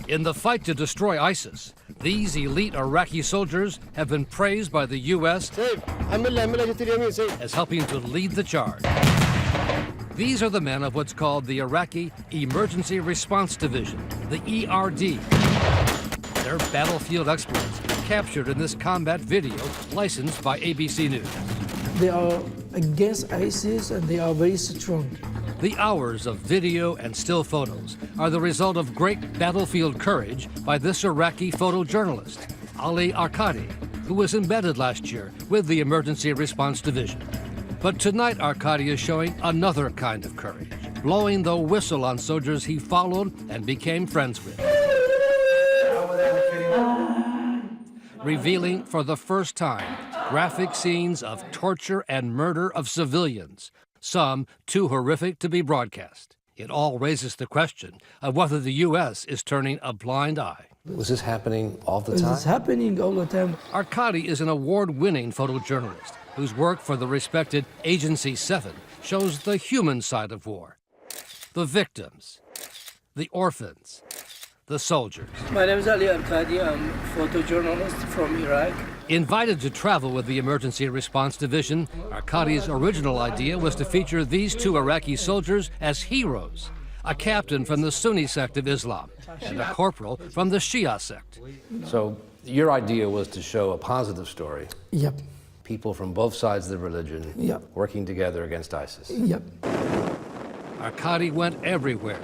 In the fight to destroy ISIS, these elite Iraqi soldiers have been praised by the U.S. as helping to lead the charge. These are the men of what's called the Iraqi Emergency Response Division, the ERD. They're battlefield exploits captured in this combat video licensed by ABC News. They are against ISIS and they are very strong. The hours of video and still photos are the result of great battlefield courage by this Iraqi photojournalist, Ali Arkadi, who was embedded last year with the Emergency Response Division. But tonight Arkadi is showing another kind of courage, blowing the whistle on soldiers he followed and became friends with. Revealing for the first time graphic scenes of torture and murder of civilians, some too horrific to be broadcast. It all raises the question of whether the U.S. is turning a blind eye. Was this happening all the time? It's happening all the time. Arkadi is an award-winning photojournalist whose work for the respected Agency 7 shows the human side of war. The victims, the orphans, the soldiers. My name is Ali Arkadi. I'm a photojournalist from Iraq. Invited to travel with the Emergency Response Division, Arkadi's original idea was to feature these two Iraqi soldiers as heroes, a captain from the Sunni sect of Islam and a corporal from the Shia sect. So your idea was to show a positive story. Yep. People from both sides of the religion working together against ISIS. Yep. Arkadi went everywhere,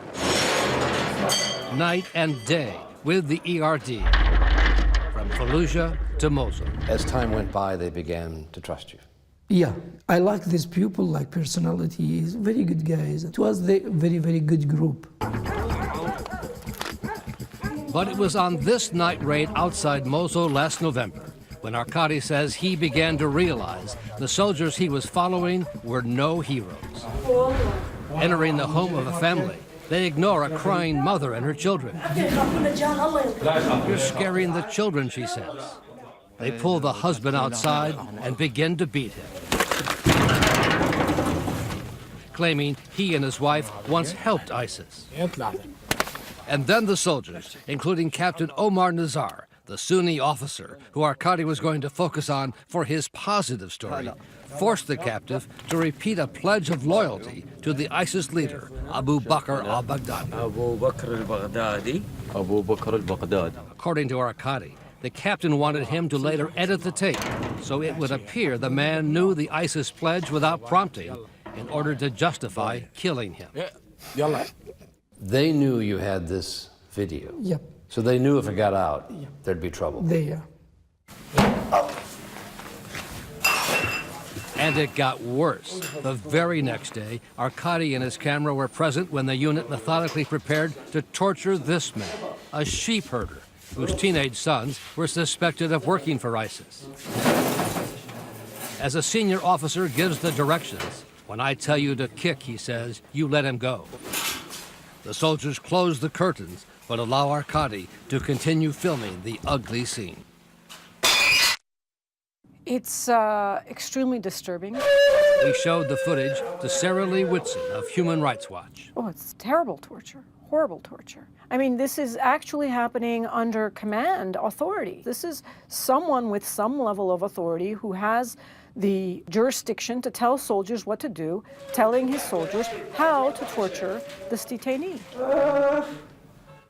night and day, with the ERD, from Fallujah to Mosul. As time went by, they began to trust you. Yeah, I like these people, like personalities, very good guys. It was the very, very good group. But it was on this night raid outside Mosul last November when Arkadi says he began to realize the soldiers he was following were no heroes. Entering the home of a family, they ignore a crying mother and her children. You're scaring the children, she says. They pull the husband outside and begin to beat him, claiming he and his wife once helped ISIS. And then the soldiers, including Captain Omar Nazar, the Sunni officer who Arkadi was going to focus on for his positive story, forced the captive to repeat a pledge of loyalty to the ISIS leader, Abu Bakr al-Baghdadi. According to Arkadi, the captain wanted him to later edit the tape so it would appear the man knew the ISIS pledge without prompting in order to justify killing him. They knew you had this video. Yep. So they knew if it got out, there'd be trouble. And it got worse. The very next day, Arkadi and his camera were present when the unit methodically prepared to torture this man, a sheep herder, whose teenage sons were suspected of working for ISIS. As a senior officer gives the directions, when I tell you to kick, he says, you let him go. The soldiers close the curtains, but allow Arkadi to continue filming the ugly scene. It's extremely disturbing. We showed the footage to Sarah Lee Whitson of Human Rights Watch. Oh, it's terrible torture, horrible torture. I mean, this is actually happening under command authority. This is someone with some level of authority who has the jurisdiction to tell soldiers what to do, telling his soldiers how to torture this detainee.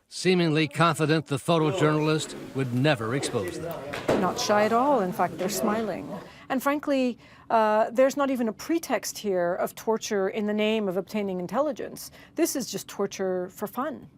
Seemingly confident the photojournalist would never expose them. Not shy at all. In fact, they're smiling. And frankly, there's not even a pretext here of torture in the name of obtaining intelligence. This is just torture for fun.